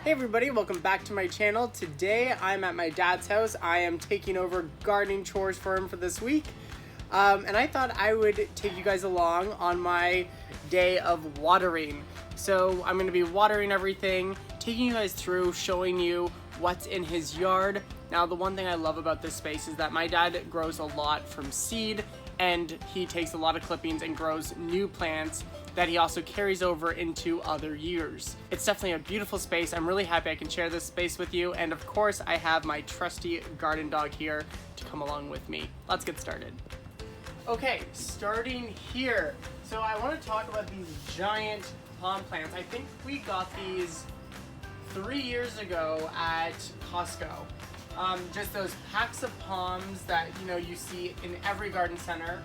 Hey everybody, welcome back to my channel. Today I'm at my dad's house. I am taking over gardening chores for him for this week. And I thought I would take you guys along on my day of watering. So I'm going to be watering everything, taking you guys through, showing you what's in his yard. Now the one thing I love about this space is that my dad grows a lot from seed, and he takes a lot of clippings and grows new plants that he also carries over into other years. It's definitely a beautiful space. I'm really happy I can share this space with you, and of course I have my trusty garden dog here to come along with me. Let's get started. Okay, starting here. So I want to talk about these giant palm plants. I think we got these 3 years ago at Costco. Just those packs of palms that you see in every garden center.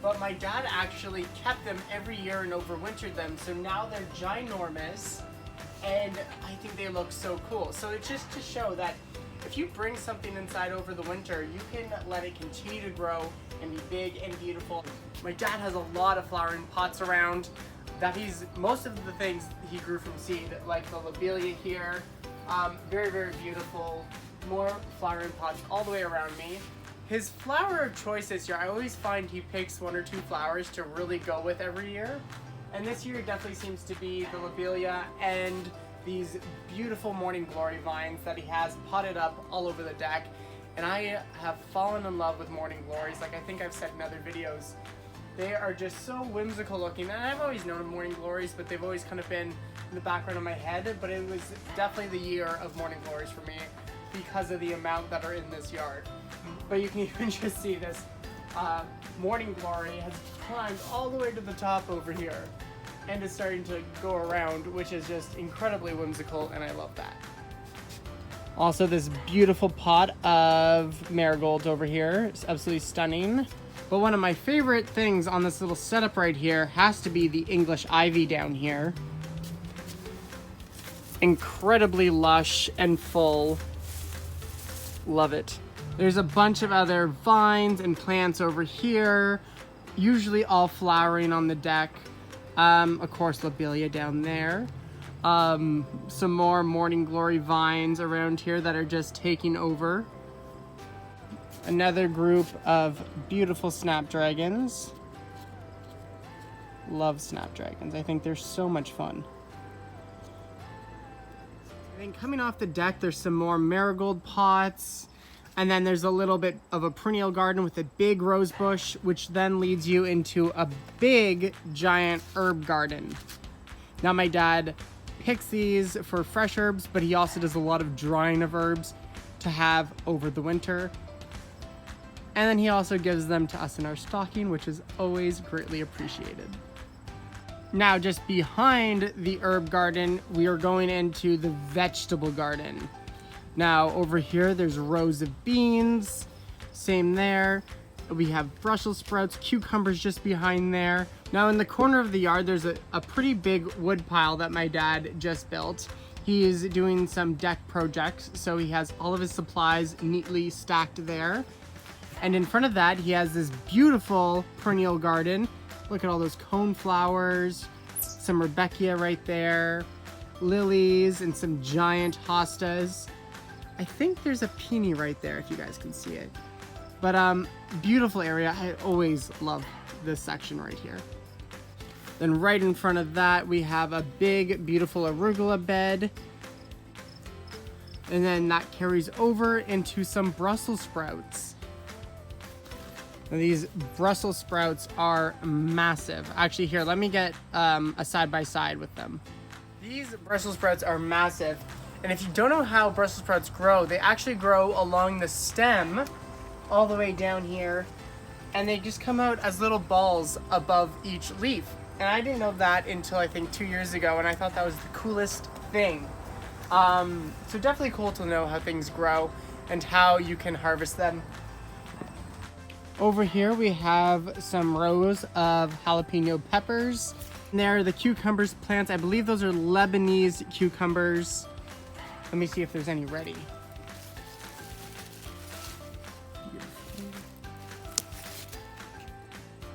But my dad actually kept them every year and overwintered them, so now they're ginormous, and I think they look so cool. So it's just to show that if you bring something inside over the winter, you can let it continue to grow and be big and beautiful. My dad has a lot of flowering pots around that most of the things he grew from seed, like the lobelia here, very, very beautiful. More flowering pots all the way around me. His flower of choice this year, I always find he picks 1 or 2 flowers to really go with every year. And this year it definitely seems to be the lobelia and these beautiful morning glory vines that he has potted up all over the deck. And I have fallen in love with morning glories, like I think I've said in other videos. They are just so whimsical looking, and I've always known morning glories, but they've always kind of been in the background of my head. But it was definitely the year of morning glories for me because of the amount that are in this yard. But you can even just see this morning glory has climbed all the way to the top over here and is starting to go around, which is just incredibly whimsical, and I love that. Also, this beautiful pot of marigolds over here. It's absolutely stunning. But one of my favorite things on this little setup right here has to be the English ivy down here. Incredibly lush and full. Love it. There's a bunch of other vines and plants over here, usually all flowering on the deck. Of course, lobelia down there. Some more morning glory vines around here that are just taking over. Another group of beautiful snapdragons. Love snapdragons. I think they're so much fun. And then coming off the deck, there's some more marigold pots. And then there's a little bit of a perennial garden with a big rose bush, which then leads you into a big, giant herb garden. Now my dad picks these for fresh herbs, but he also does a lot of drying of herbs to have over the winter. And then he also gives them to us in our stocking, which is always greatly appreciated. Now, just behind the herb garden, we are going into the vegetable garden. Now, over here, there's rows of beans. Same there. We have Brussels sprouts, cucumbers just behind there. Now, in the corner of the yard, there's a pretty big wood pile that my dad just built. He is doing some deck projects, so he has all of his supplies neatly stacked there. And in front of that, he has this beautiful perennial garden. Look at all those cone flowers, some Rebecca right there, lilies, and some giant hostas. I think there's a peony right there if you guys can see it. But beautiful area. I always love this section right here. Then right in front of that, we have a big, beautiful arugula bed. And then that carries over into some Brussels sprouts. Now, these Brussels sprouts are massive. Actually, here, let me get a side-by-side with them. These Brussels sprouts are massive. And if you don't know how Brussels sprouts grow, they actually grow along the stem all the way down here, and they just come out as little balls above each leaf. And I didn't know that until I think 2 years ago, and I thought that was the coolest thing. So definitely cool to know how things grow and how you can harvest them. Over here we have some rows of jalapeno peppers. And there are the cucumbers plants. I believe those are Lebanese cucumbers. Let me see if there's any ready.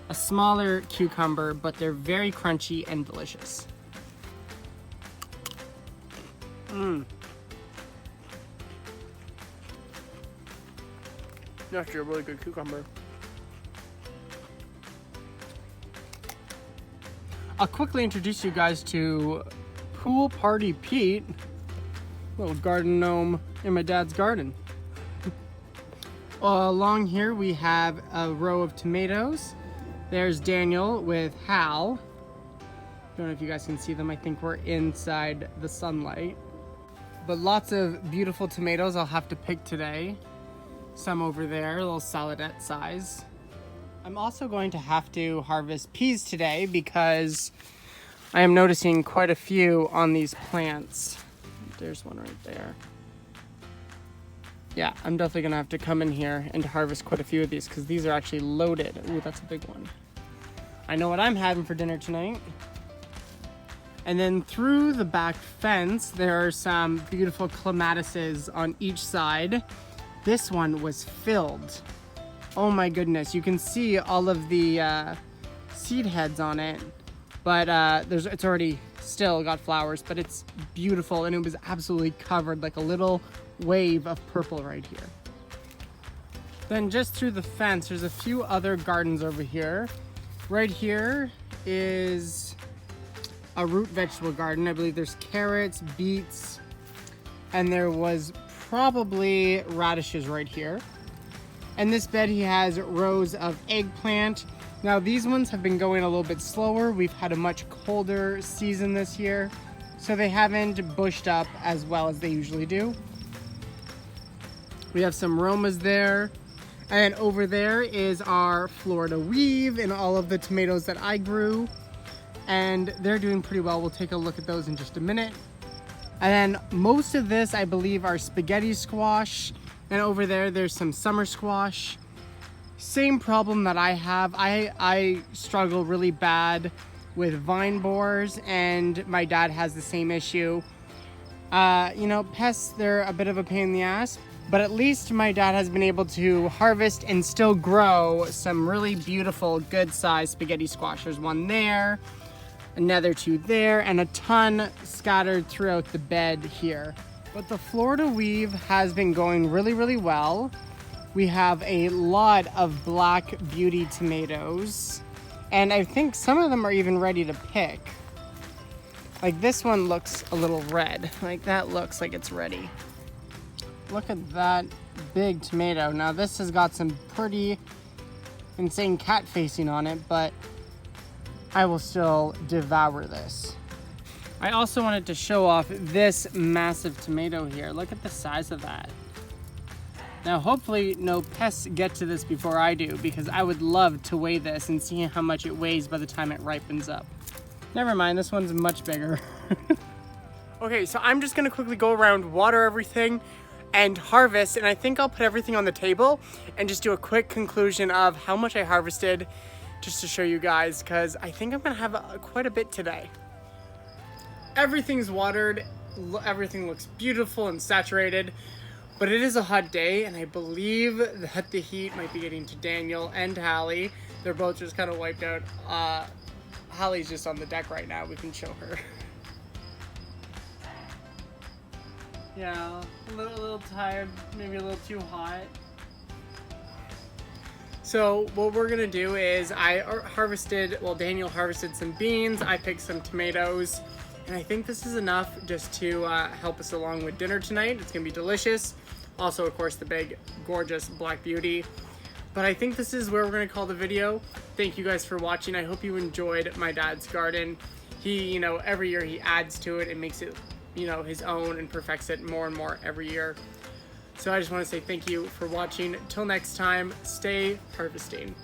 A smaller cucumber, but they're very crunchy and delicious. That's actually a really good cucumber. I'll quickly introduce you guys to Pool Party Pete, little garden gnome in my dad's garden. Along here we have a row of tomatoes. There's Daniel with Hal. Don't know if you guys can see them. I think we're inside the sunlight. But lots of beautiful tomatoes I'll have to pick today. Some over there, a little saladette size. I'm also going to have to harvest peas today because I am noticing quite a few on these plants. There's one right there. Yeah, I'm definitely gonna have to come in here and harvest quite a few of these because these are actually loaded. Ooh, that's a big one. I know what I'm having for dinner tonight. And then through the back fence, there are some beautiful clematises on each side. This one was filled. Oh my goodness, you can see all of the seed heads on it, but it's already still got flowers, but it's beautiful and it was absolutely covered like a little wave of purple right here. Then just through the fence, there's a few other gardens over here. Right here is a root vegetable garden. I believe there's carrots, beets, and there was probably radishes right here. And this bed he has rows of eggplant. Now these ones have been going a little bit slower. We've had a much colder season this year, so they haven't bushed up as well as they usually do. We have some Romas there. And over there is our Florida weave and all of the tomatoes that I grew. And they're doing pretty well. We'll take a look at those in just a minute. And then most of this, I believe, are spaghetti squash. And over there, there's some summer squash. Same problem that I have. I struggle really bad with vine borers, and my dad has the same issue. You know, pests, they're a bit of a pain in the ass, but at least my dad has been able to harvest and still grow some really beautiful, good-sized spaghetti squash. There's one there, another two there, and a ton scattered throughout the bed here. But the Florida weave has been going really, really well. We have a lot of Black Beauty tomatoes, and I think some of them are even ready to pick. Like this one looks a little red. Like that looks like it's ready. Look at that big tomato. Now this has got some pretty insane cat facing on it, but I will still devour this. I also wanted to show off this massive tomato here. Look at the size of that. Now hopefully no pests get to this before I do, because I would love to weigh this and see how much it weighs by the time it ripens up. Never mind, this one's much bigger. Okay, so I'm just gonna quickly go around, water everything, and harvest, and I think I'll put everything on the table and just do a quick conclusion of how much I harvested, just to show you guys, because I think I'm gonna have quite a bit today. Everything's watered, everything looks beautiful and saturated, but it is a hot day, and I believe that the heat might be getting to Daniel and Hallie. They're both just kind of wiped out. Hallie's just on the deck right now. We can show her. Yeah, a little tired, maybe a little too hot. So what we're gonna do is Daniel harvested some beans, I picked some tomatoes, and I think this is enough just to help us along with dinner tonight. It's gonna be delicious. Also, of course, the big, gorgeous Black Beauty. But I think this is where we're gonna call the video. Thank you guys for watching. I hope you enjoyed my dad's garden. He, every year he adds to it and makes it, his own and perfects it more and more every year. So I just want to say thank you for watching. Till next time, stay harvesting.